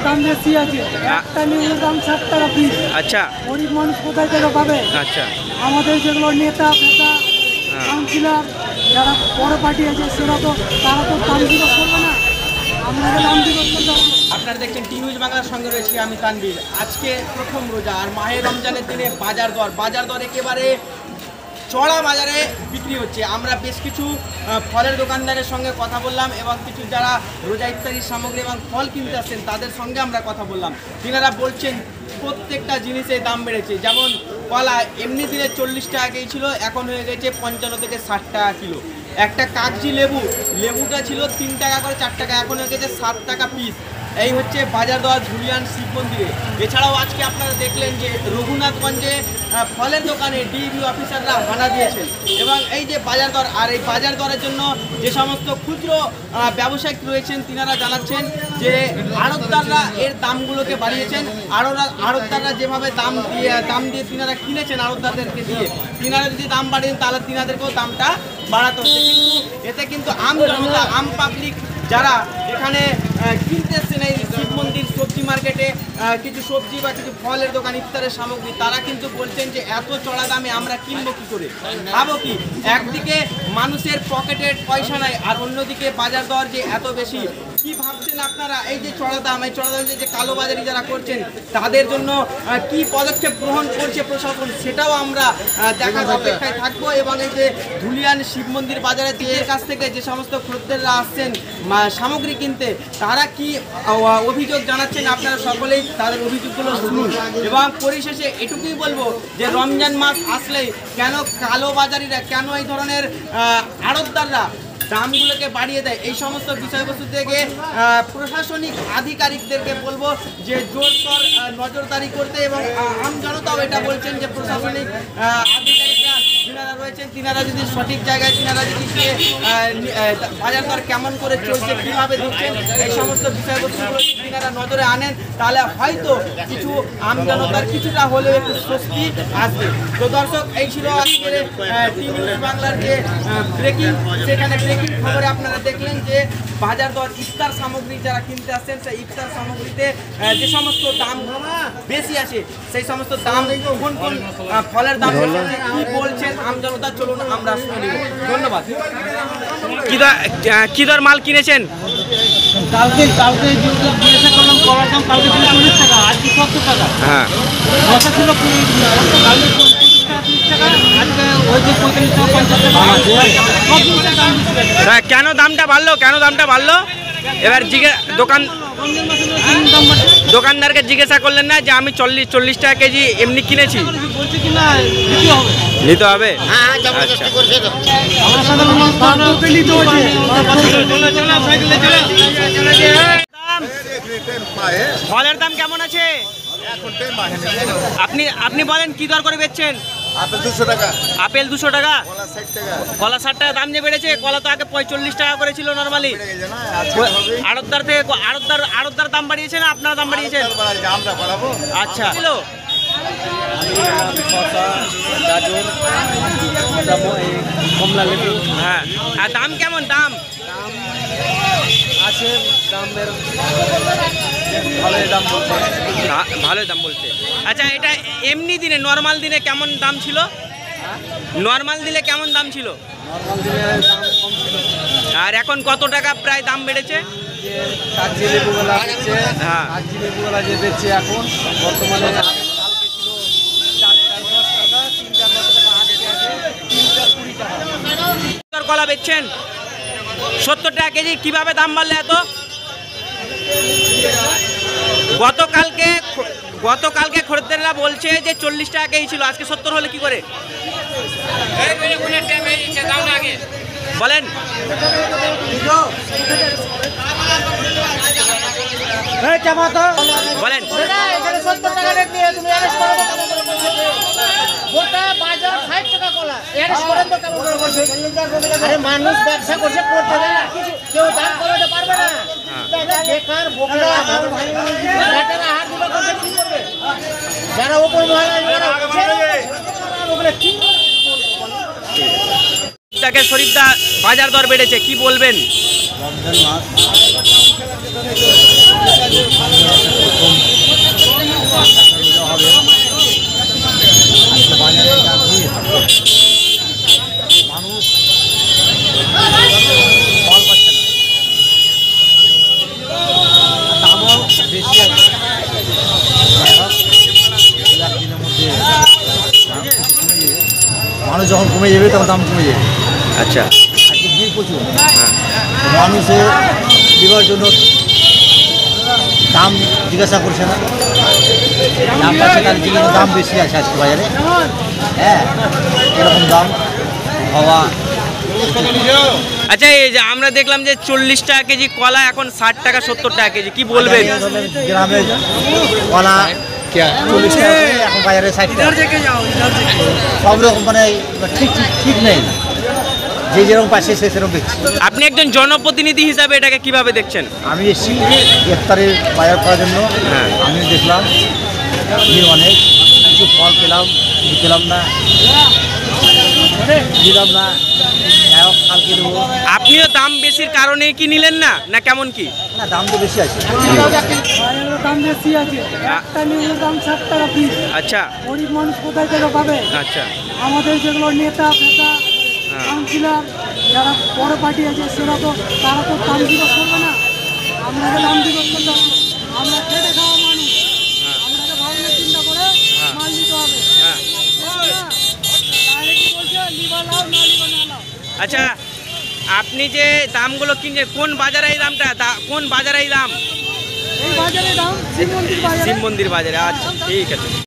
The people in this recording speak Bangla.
দাম বেশি আছে, একটা নিউজের দাম 60 টাকা পিস। আচ্ছা, গরিব মানুষ কোথায় থেকে পাবে? আচ্ছা, আমাদের যেগুলো নেতা ফেতা কাউন্সিলর যারা বড় পার্টি আছে তারা তো দাম দিবস করবে না, আপনাকে দাম দিবস করতে হবে। আপনারা দেখছেন টি নিউজ বাংলার সঙ্গে রয়েছি আমি তানভীর। আজকে প্রথম রোজা আর মাহে রমজানের দিনে বাজার দর একেবারে চড়া বাজারে বিক্রি হচ্ছে। আমরা বেশ কিছু ফলের দোকানদারের সঙ্গে কথা বললাম এবং কিছু যারা রোজা ইত্যাদি সামগ্রী এবং ফল কিনতে আসছেন তাদের সঙ্গে আমরা কথা বললাম। তিনারা বলছেন প্রত্যেকটা জিনিসের দাম বেড়েছে। যেমন কলা এমনি দিনে 40 টাকা কেজি ছিল, এখন হয়ে গেছে 55 থেকে 60 টাকা কিলো। একটা কাগজি লেবুটা ছিল 3 টাকা করে 4 টাকা, এখন হয়ে গেছে 7 টাকা পিস। এই হচ্ছে বাজার দর ধুলিয়ান শিব মন্দিরে। এছাড়াও আজকে আপনারা দেখলেন যে রঘুনাথগঞ্জে ফলের দোকানে ডিবি অফিসাররা হানা দিয়েছেন এবং এই যে বাজার দর, আর এই বাজার দরের জন্য যে সমস্ত ক্ষুদ্র ব্যবসায়িক রয়েছেন তিনারা জানাচ্ছেন যে আড়তদাররা এর দামগুলোকে বাড়িয়েছেন। আড়তদাররা যেভাবে দাম দিয়ে তিনারা কিনেছেন আড়তদারদেরকে দিয়ে, তিনারা যদি দাম বাড়িয়েছেন তাহলে তিনাদেরকেও দামটা বাড়াতে হচ্ছে। কিন্তু এতে কিন্তু আম জনতা, আম পাবলিক যারা এখানে কিনতে এসছেন এই শিব মন্দির সবজি মার্কেটে কিছু সবজি বা কিছু ফলের দোকান ইত্যাদি সামগ্রী, তারা কিন্তু বলছেন যে এত চড়া দামে আমরা কিনবো কী করে, খাবো কি? একদিকে মানুষের পকেটের পয়সা নাই আর অন্যদিকে বাজার দর যে এত বেশি। কি ভাবছেন আপনারা এই যে চড়া দাম, এই চড়া দাম যে কালোবাজারি যারা করছেন তাদের জন্য কি পদক্ষেপ গ্রহণ করছে প্রশাসন, সেটাও আমরা দেখার অপেক্ষায় থাকবো। এবং এই যে ধুলিয়ান শিব মন্দির বাজারে এর কাছ থেকে যে সমস্ত খদ্দেররা আসছেন সামগ্রী কিনতে, তারা কি অভিযোগ জানাচ্ছেন আপনারা সকলেই তাদের অভিযোগগুলো শুনুন। এবং পরিশেষে এটুকুই বলবো যে রমজান মাস আসলেই কেন কালোবাজারিরা, কেন এই ধরনের আড়তদাররা দামগুলোকে বাড়িয়ে দেয়, এই সমস্ত বিষয়বস্তু থেকে প্রশাসনিক আধিকারিকদেরকে বলবো যে জোরদার নজরদারি করতে। এবং আম জনতাও এটা বলছেন যে প্রশাসনিক আধিকারিকরা যিনারা রয়েছেন তিনারা যদি সঠিক জায়গায়, তিনারা যদি বাজার দর কেমন করে চলছে, কীভাবে দিচ্ছেন, এই সমস্ত বিষয়বস্তুগুলো যদি তিনারা নজরে আনেন তাহলে হয়তো কিছু আম জনতার কিছুটা হলেও একটু স্বস্তি আসবে। তো দর্শক, এই ছিল আজকের টি নিউজ বাংলার যে ব্রেকিং, সেখানে ব্রেকিং খবরে আপনারা দেখলেন যে বাজার দর ইফতার সামগ্রী যারা কিনতে আসছেন সেই ইফতার সামগ্রীতে যে সমস্ত দাম বেশি আছে সেই সমস্ত দাম কোন কোন ফলের দাম কি বলছেন আমজনতা, চলুন আমরা শুনে নিব। ধন্যবাদ। কি দর মাল কিনেছেন? কালকে জিজ্ঞাসা করলাম কলার দাম কালকে ছিল 40 টাকা, আজকে 70 টাকা। হ্যাঁ, কথা ছিল কালকে 40 টাকা 30 টাকা, আজকে হয়েছে 45 টাকা 50 টাকা। কেন দামটা বাড়লো? এবার দোকানদারকে জিজ্ঞাসা করলেন না যে আমি 40 টাকা কেজি এমনি কিনেছি, বলছে কি না নিতে হবে? ফলের দাম কেমন আছে? আপনি বলেন কি দর করে বেচছেন? আপেল 200 টাকা, আপেল 200 টাকা, কলা 60 টাকা। কলা 60 টাকা দাম যে বেড়েছে। কলা তো আগে 45 টাকা করে ছিল নর্মালি। আড়তদার দাম বাড়িয়েছে না আপনারা দাম বাড়িয়েছেন? আমরা বাড়াবো। আচ্ছা, কমলা লেবু। হ্যাঁ, আর দাম কেমন? দাম আছে, দামের ভালোই দাম বলছে। ভালোই দাম বলছে। আচ্ছা, এটা এমনি দিনে নর্মাল দিনে কেমন দাম ছিল? নর্মাল দিনে কেমন দাম ছিল? নর্মাল দিনে দাম কম ছিল। আর এখন কত টাকা প্রায় দাম বেড়েছে? যে কাগজি লেবুগুলা বেচছে, হ্যাঁ, কাগজি লেবুগুলা যে বেচছে এখন বর্তমানে কালকে ছিল 4টায় 10 টাকা, 3টায় 10 টাকা, আজকে আছে 3টায় 20 টাকা। কলা বেচছেন 70 টাকা কেজি, কিভাবে দাম বাড়লে এত? গতকালকে খরিদ্দাররা বলছে যে 40 টাকা কেজি ছিল, আজকে 70 হলে কি করে? বলেন। বলেন। মানুষ ব্যবসা করছে, করতে দেয় না, কেউ দাম কমাতে পারবে না। বেকার যারা ওপর শরীফদা বাজার দর বেড়েছে, কি বলবেন? রমজান মাস যখন কমে যাবে তখন দাম কমে যাবে। আচ্ছা আজকে ভিড় প্রচুর, হ্যাঁ মানুষে দেওয়ার জন্য দাম জিজ্ঞাসা করছে না, দাম পাচ্ছে তার জন্য দাম বেশি আছে আজকে বাজারে। হ্যাঁ, এরকম দাম হওয়া। আচ্ছা এই যে আমরা দেখলাম যে 40 টাকা কেজি কলা এখন 60 টাকা 70 টাকা কেজি, কি বলবেন? গ্রামের কলা 40 টাকা করে, এখন বাজারে 60 টাকা। সব রকম মানে ঠিক নেই, যে যেরকম পাচ্ছে সে সেরকম দেখছি। আপনি একজন জনপ্রতিনিধি হিসাবে এটাকে কিভাবে দেখছেন? আমি এসেছি ইফতারের বাজার করার জন্য, হ্যাঁ। আমি দেখলাম ভিড় অনেক, কিছু ফল পেলাম, কিছু পেলাম না, দিলাম না, যাই হোক কালকে দেবো। আপনিও দাম বেশির কারণে কি নিলেন না, না কেমন কি? না, দাম তো বেশি আছে। দাম বেশি আছে, একটা নিউজের দাম 60 টাকা পিস। আচ্ছা গরিব মানুষ কোথায় থেকে পাবে? আচ্ছা আমাদের যেগুলো নেতা ফেতা হ্যাঁ। কাউন্সিলর যারা বড় পার্টি আছে সেরা তো তারা তো দাম দিবস করবে না, আপনাকে দাম দিবস করতে হবে। আমরা খেটে খাওয়া মানুষ, আপনাকে ভাবনা চিন্তা করে মাল দিতে হবে। হ্যাঁ। তাহলে কি বলছে, লিবা লাও না লিবা না লাও। আচ্ছা আপনি যে দামগুলো কিনছেন কোন বাজারে এই দামটা, কোন বাজারে এই দাম? এই বাজারে দাম শিব মন্দির বাজারে। শিব মন্দির বাজারে। আচ্ছা ঠিক আছে।